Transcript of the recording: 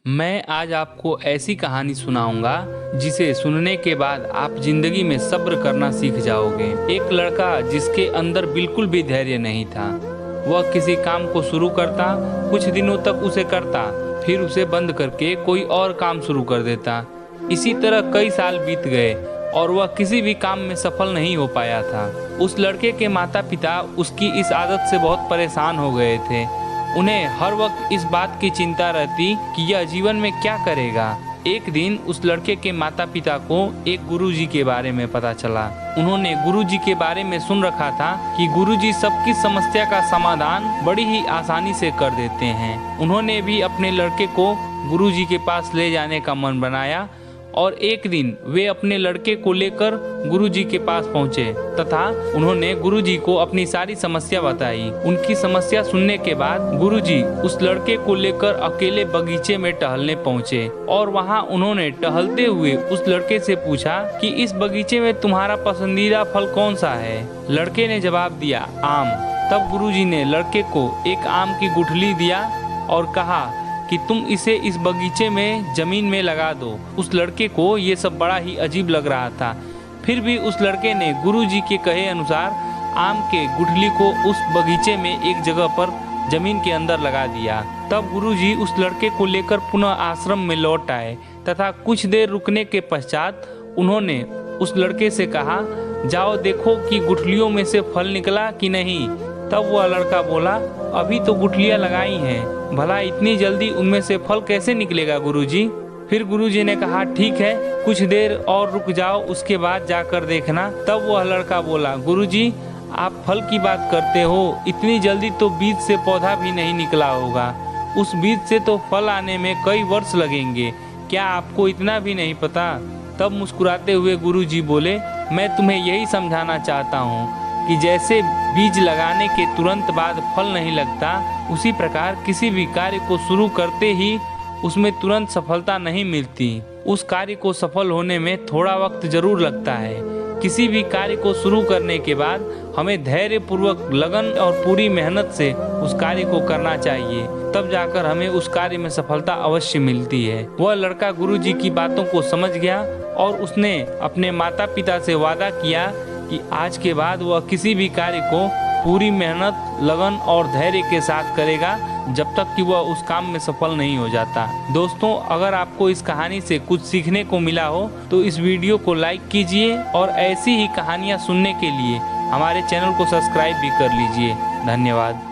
मैं आज आपको ऐसी कहानी सुनाऊंगा जिसे सुनने के बाद आप जिंदगी में सब्र करना सीख जाओगे। एक लड़का जिसके अंदर बिल्कुल भी धैर्य नहीं था। वह किसी काम को शुरू करता, कुछ दिनों तक उसे करता, फिर उसे बंद करके कोई और काम शुरू कर देता। इसी तरह कई साल बीत गए और वह किसी भी काम में सफल नहीं हो पाया था। उस लड़के के माता पिता उसकी इस आदत से बहुत परेशान हो गए थे। उन्हें हर वक्त इस बात की चिंता रहती कि यह जीवन में क्या करेगा। एक दिन उस लड़के के माता पिता को एक गुरुजी के बारे में पता चला। उन्होंने गुरुजी के बारे में सुन रखा था कि गुरुजी सबकी समस्या का समाधान बड़ी ही आसानी से कर देते हैं। उन्होंने भी अपने लड़के को गुरुजी के पास ले जाने का मन बनाया और एक दिन वे अपने लड़के को लेकर गुरुजी के पास पहुंचे तथा उन्होंने गुरुजी को अपनी सारी समस्या बताई। उनकी समस्या सुनने के बाद गुरुजी उस लड़के को लेकर अकेले बगीचे में टहलने पहुंचे और वहां उन्होंने टहलते हुए उस लड़के से पूछा कि इस बगीचे में तुम्हारा पसंदीदा फल कौन सा है। लड़के ने जवाब दिया, आम। तब गुरुजी ने लड़के को एक आम की गुठली दिया और कहा कि तुम इसे इस बगीचे में जमीन में लगा दो। उस लड़के को ये सब बड़ा ही अजीब लग रहा था। फिर भी उस लड़के ने गुरुजी के कहे अनुसार आम के गुठली को उस बगीचे में एक जगह पर जमीन के अंदर लगा दिया। तब गुरुजी उस लड़के को लेकर पुनः आश्रम में लौट आए तथा कुछ देर रुकने के पश्चात उन्होंने उस लड़के से कहा, जाओ देखो कि गुठलियों में से फल निकला कि नहीं। तब वह लड़का बोला, अभी तो गुठलियां लगाई हैं, भला इतनी जल्दी उनमें से फल कैसे निकलेगा गुरुजी। फिर गुरुजी ने कहा, ठीक है, कुछ देर और रुक जाओ, उसके बाद जाकर देखना। तब वह लड़का बोला, गुरुजी आप फल की बात करते हो, इतनी जल्दी तो बीज से पौधा भी नहीं निकला होगा। उस बीज से तो फल आने में कई वर्ष लगेंगे, क्या आपको इतना भी नहीं पता। तब मुस्कुराते हुए गुरुजी बोले, मैं तुम्हें यही समझाना चाहता हूँ कि जैसे बीज लगाने के तुरंत बाद फल नहीं लगता, उसी प्रकार किसी भी कार्य को शुरू करते ही उसमें तुरंत सफलता नहीं मिलती। उस कार्य को सफल होने में थोड़ा वक्त जरूर लगता है। किसी भी कार्य को शुरू करने के बाद हमें धैर्य पूर्वक, लगन और पूरी मेहनत से उस कार्य को करना चाहिए, तब जाकर हमें उस कार्य में सफलता अवश्य मिलती है। वह लड़का गुरुजी की बातों को समझ गया और उसने अपने माता पिता से वादा किया कि आज के बाद वह किसी भी कार्य को पूरी मेहनत, लगन और धैर्य के साथ करेगा जब तक कि वह उस काम में सफल नहीं हो जाता। दोस्तों, अगर आपको इस कहानी से कुछ सीखने को मिला हो तो इस वीडियो को लाइक कीजिए और ऐसी ही कहानियाँ सुनने के लिए हमारे चैनल को सब्सक्राइब भी कर लीजिए। धन्यवाद।